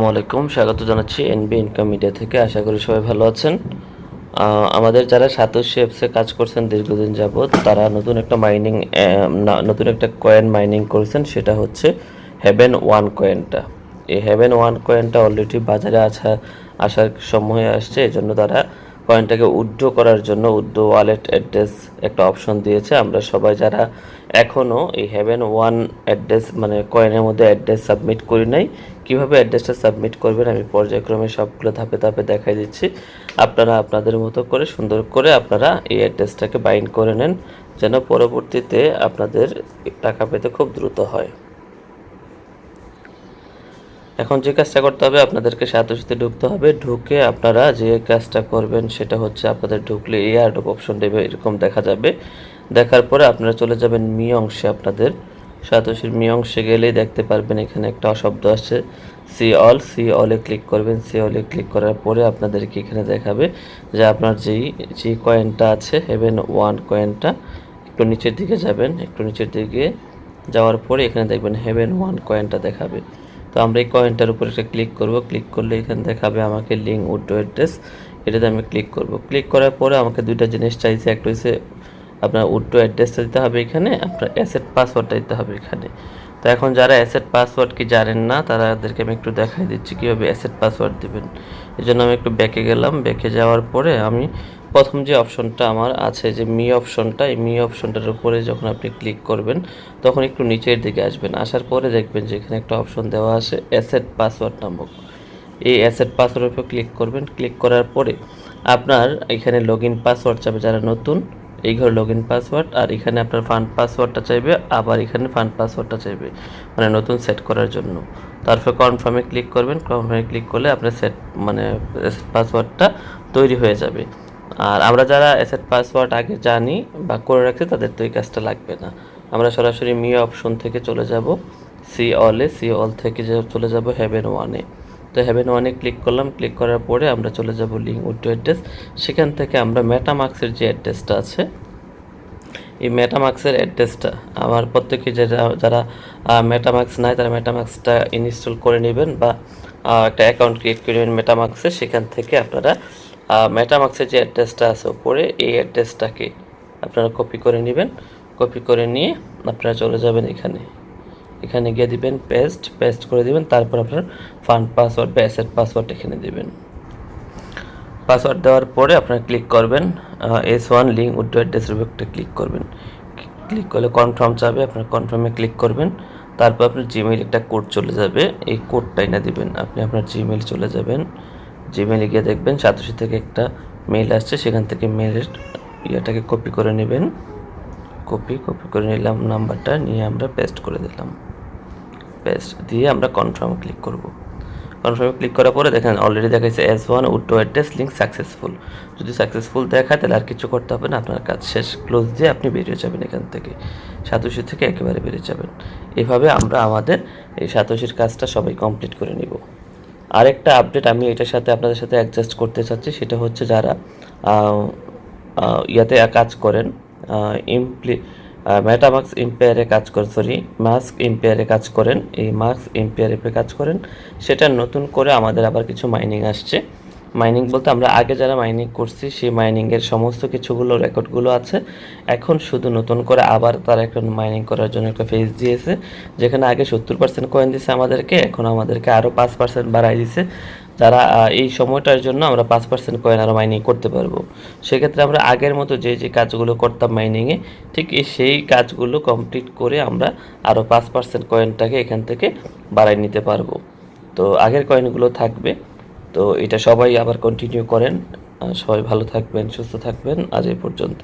আসসালামাইকুম, স্বাগত জানাচ্ছি এনবি ইনকাম মিডিয়া থেকে। আশা করি সবাই ভালো আছেন। আমাদের যারা সাতোশি অ্যাপসে কাজ করছেন দীর্ঘদিন যাবৎ, তারা নতুন একটা কয়েন মাইনিং করেছেন, সেটা হচ্ছে হেভেন ওয়ান কয়েনটা। এই হেভেন ওয়ান কয়েনটা অলরেডি বাজারে আসার সময় আসছে। এই জন্য তারা কয়েনটাকে উইথড্র করার জন্য উইথড্র ওয়ালেট অ্যাড্রেস একটা অপশন দিয়েছে। আমরা সবাই যারা এখনও এই হেভেন ওয়ান অ্যাড্রেস মানে কয়েনের মধ্যে অ্যাড্রেস সাবমিট করি নাই, কীভাবে অ্যাড্রেসটা সাবমিট করবেন আমি পর্যায়ক্রমে সবগুলো ধাপে ধাপে দেখাই দিচ্ছি। আপনারা আপনাদের মতো করে সুন্দর করে আপনারা এই অ্যাড্রেসটাকে বাইন্ড করে নেন, যেন পরবর্তীতে আপনাদের টাকা পেতে খুব দ্রুত হয়। এখন যে কাজটা করতে হবে, আপনাদেরকে সাথে ঢুকতে হবে। ঢুকে আপনারা যে কাজটা করবেন সেটা হচ্ছে, আপনাদের ঢুকলে এয়ারড্রপ অপশন দেবে, এরকম দেখা যাবে। দেখার পরে আপনারা চলে যাবেন মি অংশে। আপনাদের সাতোশির মি অংশে গেলেই দেখতে পারবেন এখানে একটা শব্দ আসছে সি অলে ক্লিক করবেন। সি অলে ক্লিক করার পরে আপনাদেরকে এখানে দেখাবে যে আপনার যে কয়েনটা আছে হেভেন ওয়ান কয়েনটা, একটু নিচের দিকে যাবেন। একটু নিচের দিকে যাওয়ার পরে এখানে দেখবেন হেভেন ওয়ান কয়েনটা দেখাবে। তো আমরা এই কয়েনটার উপর একটা ক্লিক করব। ক্লিক করলে এখানে দেখাবে আমাকে লিঙ্ক উইথড্র অ্যাড্রেস, এটাতে আমি ক্লিক করব। ক্লিক করার পরে আমাকে দুইটা জিনিস চাইছে। একটা হচ্ছে আপনার উইথড্র অ্যাড্রেসটা দিতে হবে এখানে, আপনার অ্যাসেট পাসওয়ার্ডটা দিতে হবে এখানে। তো এখন যারা অ্যাসেট পাসওয়ার্ড কি জানেন না, তাদেরকে আমি একটু দেখাই দিচ্ছি কীভাবে অ্যাসেট পাসওয়ার্ড দেবেন। এই জন্য আমি একটু ব্যাকে গেলাম। ব্যাকে যাওয়ার পরে আমি প্রথম যে অপশনটা আমার আছে, যে মি অপশনটা, এই মি অপশনটার উপরে যখন আপনি ক্লিক করবেন তখন একটু নিচের দিকে আসবেন। আসার পরে দেখবেন যে এখানে একটা অপশন দেওয়া আছে অ্যাসেট পাসওয়ার্ড নামক। এই অ্যাসেট পাসওয়ার্ডের উপর ক্লিক করবেন। ক্লিক করার পরে আপনার এখানে লগ ইন পাসওয়ার্ড চাবে, যারা নতুন এই ঘরে লগ ইন পাসওয়ার্ড, আর এখানে আপনার ফান্ড পাসওয়ার্ডটা চাইবে, আবার এখানে ফান্ড পাসওয়ার্ডটা চাইবে মানে নতুন সেট করার জন্য। তারপর কনফার্মে ক্লিক করবেন। কনফার্মে ক্লিক করলে আপনার অ্যাসেট পাসওয়ার্ডটা তৈরি হয়ে যাবে। আর আমরা যারা অ্যাসেট পাসওয়ার্ড আগে জানি বা করে রাখছি, তাদের তো এই কাজটা লাগবে না। আমরা সরাসরি মি অপশন থেকে চলে যাব সি অল থেকে চলে যাব হেভেন ওয়ানে। তো হেভেন ওয়ানে ক্লিক করলাম। ক্লিক করার পরে আমরা চলে যাব লিঙ্ক উইথড্র অ্যাড্রেস। সেখান থেকে আমরা মেটামাক্সের যে অ্যাড্রেসটা আছে, এই মেটামাক্সের অ্যাড্রেসটা আমার প্রত্যেকে যারা মেটামাক্স নাই, তারা মেটামাক্সটা ইনস্টল করে নেবেন বা একটা অ্যাকাউন্ট ক্রিয়েট করে নেবেন মেটামাক্সে। সেখান থেকে আপনারা মেটামাক্সের যে অ্যাড্রেসটা আছে উপরে, এই অ্যাড্রেসটাকে আপনারা কপি করে নেবেন। কপি করে নিয়ে আপনারা চলে যাবেন এখানে গিয়ে দিবেন পেস্ট করে দিবেন। তারপর আপনার ফান্ড পাসওয়ার্ড বা অ্যাসেট পাসওয়ার্ড এখানে দিবেন। পাসওয়ার্ড দেওয়ার পরে আপনারা ক্লিক করবেন S1 লিঙ্ক উইথড্র অ্যাড্রেসের উপর একটা ক্লিক করবেন। ক্লিক করলে কনফার্ম চাবে, আপনার কনফার্মে ক্লিক করবেন। তারপর আপনার জিমেইল একটা কোড চলে যাবে, এই কোডটাই না দিবেন। আপনি আপনার জিমেইল চলে যাবেন। জিমেইলে গিয়ে দেখবেন সাতোশি থেকে একটা মেইল আসছে, সেখান থেকে মেইলের ইয়েটাকে কপি করে নেবেন। কপি করে নিলাম, নাম্বারটা নিয়ে আমরা পেস্ট করে দিলাম। পেস্ট দিয়ে আমরা কনফার্ম ক্লিক করব। কনফার্মে ক্লিক করার পরে দেখেন অলরেডি দেখাচ্ছে S1 withdraw address link successful. যদি সাকসেসফুল দেখায় তাহলে আর কিছু করতে হবে না, আপনার কাজ শেষ। ক্লোজ দিয়ে আপনি বেরিয়ে যাবেন এখান থেকে, সাতোশি থেকে একেবারে বেরিয়ে যাবেন। এভাবে আমরা আমাদের এই সাতোশির কাজটা সবাই কমপ্লিট করে নিব। আরেকটা আপডেট আমি এটার সাথে আপনাদের সাথে অ্যাডজাস্ট করতে চাচ্ছি, সেটা হচ্ছে যারা ইয়াতে কাজ করেন, মেটামাক্স ইম্পেয়ারে কাজ করেন, মাস্ক ইম্পেয়ারে কাজ করেন, এই মাস্ক ইম্পেয়ারে কাজ করেন, সেটা নতুন করে আমাদের আবার কিছু মাইনিং আসছে। মাইনিং বলতে আমরা আগে যারা মাইনিং করছি সেই মাইনিংয়ের সমস্ত কিছুগুলো রেকর্ডগুলো আছে। এখন শুধু নতুন করে আবার তারা একটা মাইনিং করার জন্য একটা ফেজ দিয়েছে, যেখানে আগে 70% কয়েন দিছে আমাদেরকে, এখন আমাদেরকে আরও 5% বাড়াই দিছে। যারা এই সময়টার জন্য আমরা 5% কয়েন আরও মাইনিং করতে পারবো। সেক্ষেত্রে আমরা আগের মতো যে কাজগুলো করতাম মাইনিংয়ে, ঠিক সেই কাজগুলো কমপ্লিট করে আমরা আরও 5% কয়েনটাকে এখান থেকে বাড়াই নিতে পারবো। তো আগের কয়েনগুলো থাকবে। তো এটা সবাই আবার কন্টিনিউ করেন। সবাই ভালো থাকবেন, সুস্থ থাকবেন। আজ এই পর্যন্ত।